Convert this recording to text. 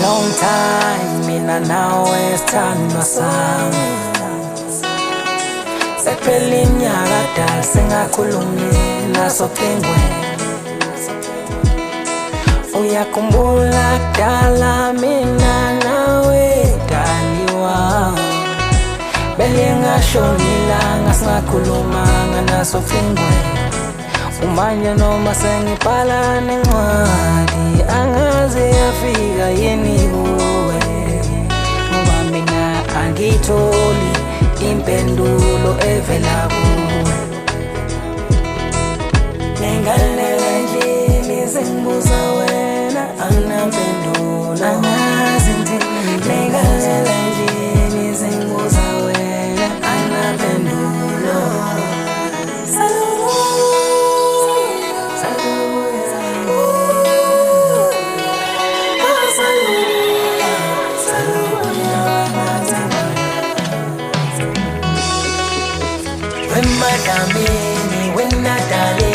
long time mina nawe sithandwa sami sephela iminyaka dala singakhulumi nasocingweni uyakhumbula kudala mina nawe daliwa belingashonilanga singakhulumanga nasocingweni umanje noma sengibhala nencwadi angaze yafika yini kuwe ngoba mina angitholi impendulo evela kuwe nengalela nje sengibuza wena anginampendulo angazi ngithini nengalela nje sengibuza wena anginampendulo When madamini, when Natalie